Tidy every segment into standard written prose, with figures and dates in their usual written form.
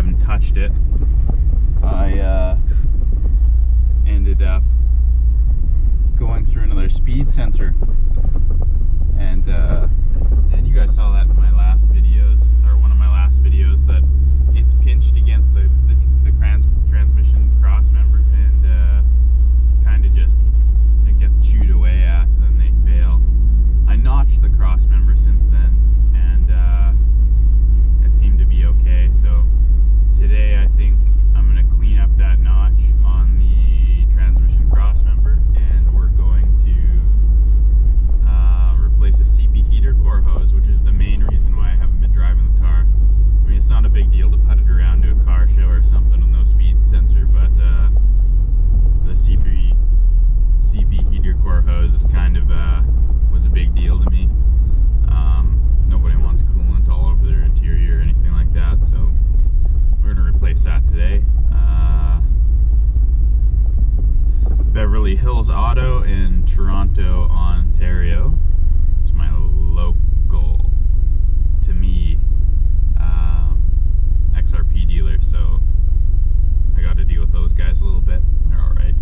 haven't touched it. I ended up going through another speed sensor, and you guys saw that in my last videos, or one of my last videos, that it's pinched against the transmission crossmember, and kind of just it gets chewed away at, and then they fail. I notched the crossmember since then, and it seemed to be okay. So today I think I'm going to clean up that notch on the transmission crossmember, and we're going to replace a CP heater core hose, which is the main reason why I haven't been driving the car. I mean, it's not a big deal to put it around to a car show or something with no speed sensor, but the CP heater core hose is kind of was a big deal to me. Nobody wants coolant all over their interior or anything like that, so we're going to replace that today. Beverly Hills Auto in Toronto, Ontario is my local, to me, XRP dealer, so I got to deal with those guys a little bit. They're alright.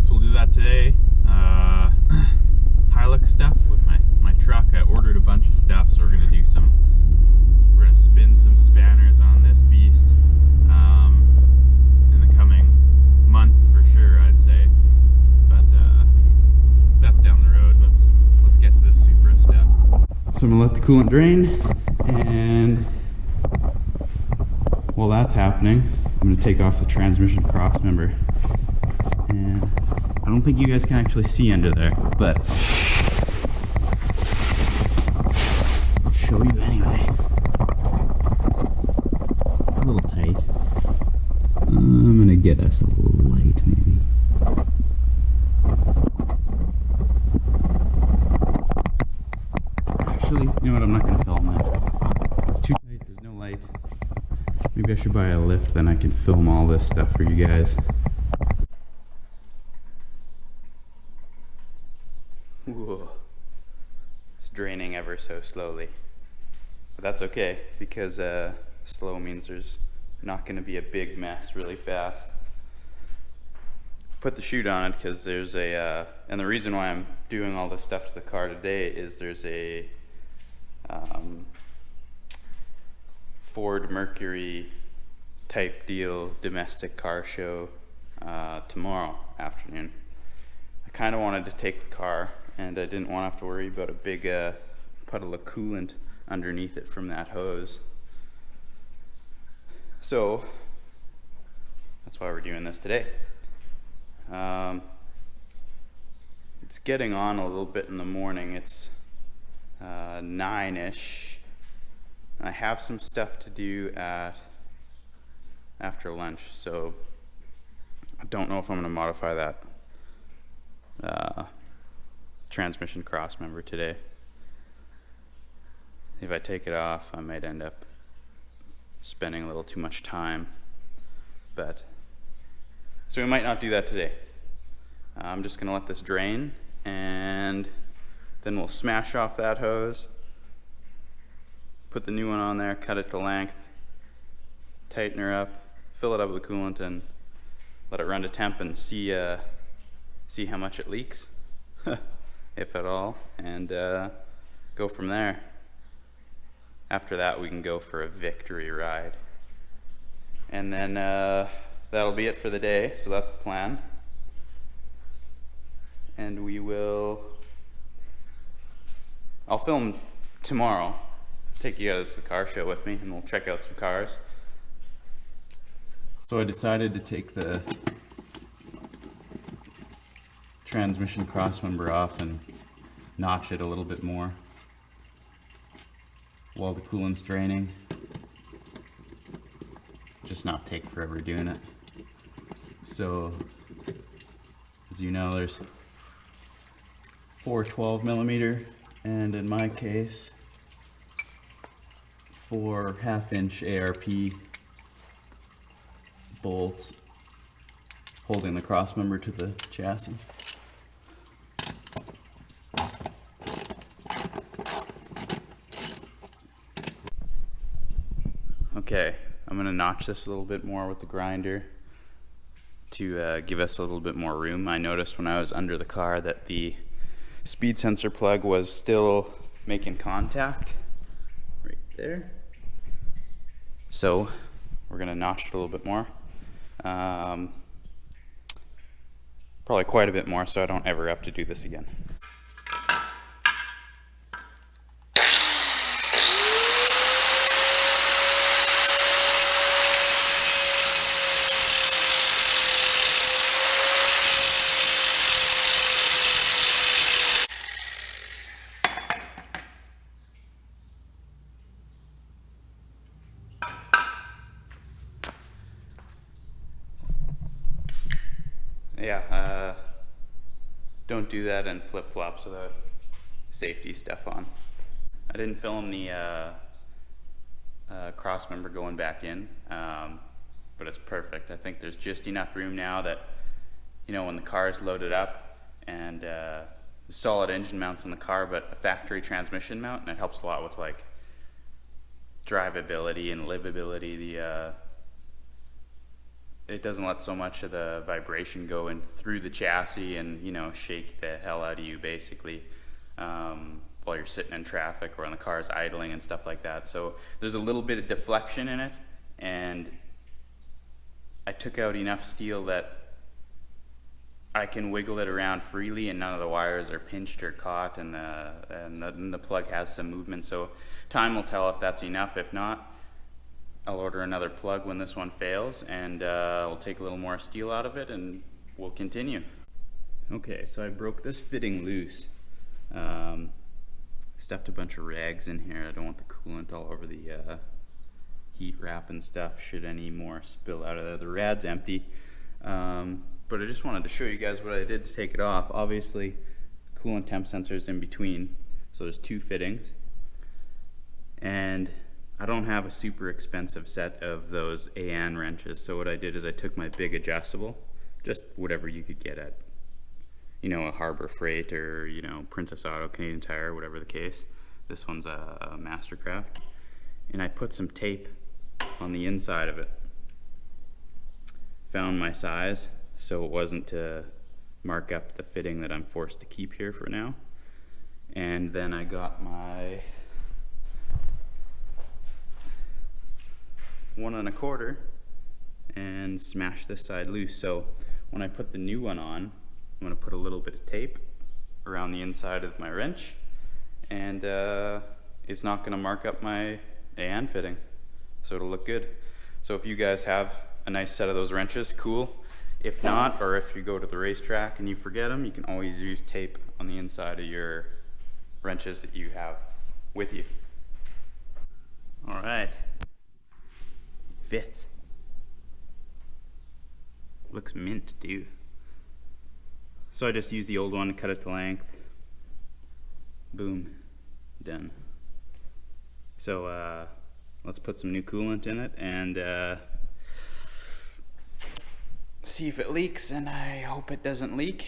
So we'll do that today. Hilux stuff with my truck. I ordered a bunch of stuff, so we're going to spin some spanners on this beast in the coming month for sure, I'd say. But that's down the road. Let's get to the Supra stuff. So I'm gonna let the coolant drain, and while that's happening, I'm gonna take off the transmission crossmember. And I don't think you guys can actually see under there, but I'll show you anyway. It's a little tight. I'm gonna get us a little light, maybe. Actually, you know what? I'm not gonna film that. It's too tight. There's no light. Maybe I should buy a lift, then I can film all this stuff for you guys. Whoa. It's draining ever so slowly. But that's okay, because slow means there's not going to be a big mess really fast. Put the chute on it because there's and the reason why I'm doing all this stuff to the car today is there's a Ford Mercury type deal domestic car show tomorrow afternoon. I kind of wanted to take the car, and I didn't want to have to worry about a big puddle of coolant underneath it from that hose. So that's why we're doing this today. It's getting on a little bit in the morning. It's 9-ish. I have some stuff to do after lunch, so I don't know if I'm going to modify that transmission crossmember today. If I take it off, I might end up spending a little too much time, but so we might not do that today. I'm just gonna let this drain, and then we'll smash off that hose, put the new one on there, cut it to length, tighten her up, fill it up with coolant, and let it run to temp and see how much it leaks, if at all, and go from there. After that, we can go for a victory ride. And then that'll be it for the day, so that's the plan. And I'll film tomorrow, take you guys to the car show with me, and we'll check out some cars. So I decided to take the transmission crossmember off and notch it a little bit more while the coolant's draining. Just not take forever doing it. So, as you know, there's 4 12mm, and in my case, 4 1/2-inch ARP bolts holding the crossmember to the chassis. Okay, notch this a little bit more with the grinder to give us a little bit more room. I noticed when I was under the car that the speed sensor plug was still making contact right there. So we're gonna notch it a little bit more. Probably quite a bit more, so I don't ever have to do this again. Yeah, don't do that in flip-flops without safety stuff on. I didn't film the crossmember going back in, but it's perfect. I think there's just enough room now that, you know, when the car is loaded up and solid engine mounts in the car, but a factory transmission mount, and it helps a lot with like drivability and livability. It doesn't let so much of the vibration go in through the chassis and, you know, shake the hell out of you basically while you're sitting in traffic or when the car's idling and stuff like that. So there's a little bit of deflection in it, and I took out enough steel that I can wiggle it around freely and none of the wires are pinched or caught, and the plug has some movement. So time will tell if that's enough. If not, I'll order another plug when this one fails, and we'll take a little more steel out of it and we'll continue. Okay, so I broke this fitting loose. Stuffed a bunch of rags in here. I don't want the coolant all over the heat wrap and stuff should any more spill out of there. The rad's empty, but I just wanted to show you guys what I did to take it off. Obviously, coolant temp sensor is in between, so there's two fittings, and I don't have a super expensive set of those AN wrenches, so what I did is I took my big adjustable, just whatever you could get at, you know, a Harbor Freight or, you know, Princess Auto, Canadian Tire, whatever the case. This one's a Mastercraft. And I put some tape on the inside of it. Found my size, so it wasn't to mark up the fitting that I'm forced to keep here for now. And then I got my 1 1/4 and smash this side loose. So when I put the new one on, I'm going to put a little bit of tape around the inside of my wrench, and it's not going to mark up my AN fitting, so it'll look good. So if you guys have a nice set of those wrenches, cool. If not, or if you go to the racetrack and you forget them, you can always use tape on the inside of your wrenches that you have with you. All right. Fit. Looks mint too. So I just used the old one to cut it to length. Boom. Done. So let's put some new coolant in it and see if it leaks, and I hope it doesn't leak.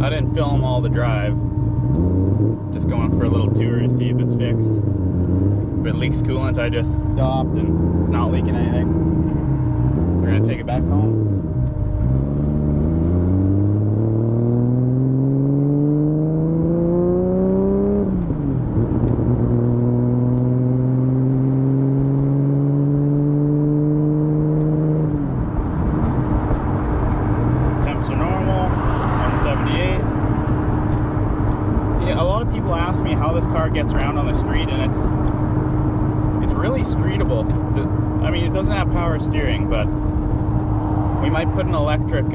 I didn't film all the drive, just going for a little tour to see if it's fixed. If it leaks coolant, I just stopped and it's not leaking anything. We're gonna take it back home. Temps are normal, 178. Yeah, a lot of people ask me how this car gets around on the street, and it's really streetable. I mean, it doesn't have power steering, but we might put an electric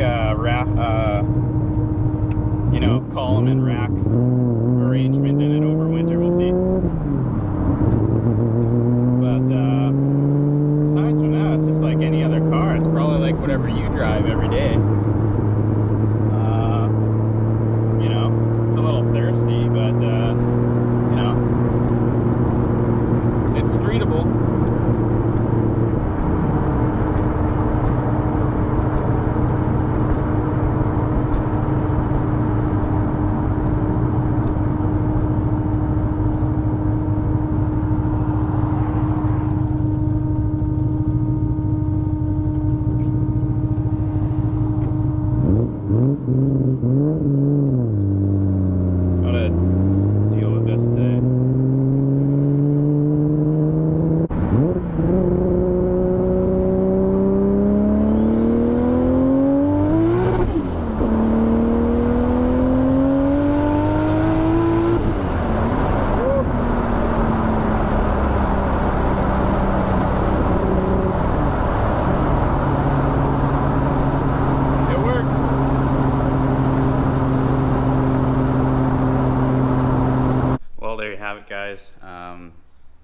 you know, column and rack arrangement in it over winter. We'll see. But besides from that, it's just like any other car. It's probably like whatever you drive every day. You know, it's a little thirsty, but you know, it's streetable. there you have it, guys.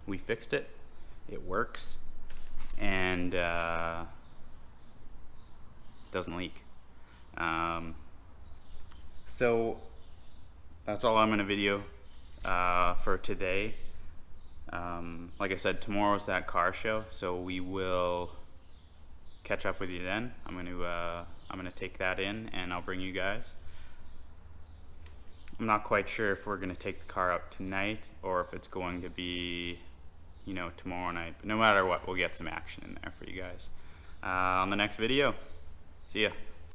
We fixed it. It works, and doesn't leak. So that's all I'm gonna video for today. Like I said, tomorrow's that car show, so we will catch up with you then. I'm gonna take that in, and I'll bring you guys. I'm not quite sure if we're gonna take the car out tonight or if it's going to be, you know, tomorrow night. But no matter what, we'll get some action in there for you guys on the next video. See ya.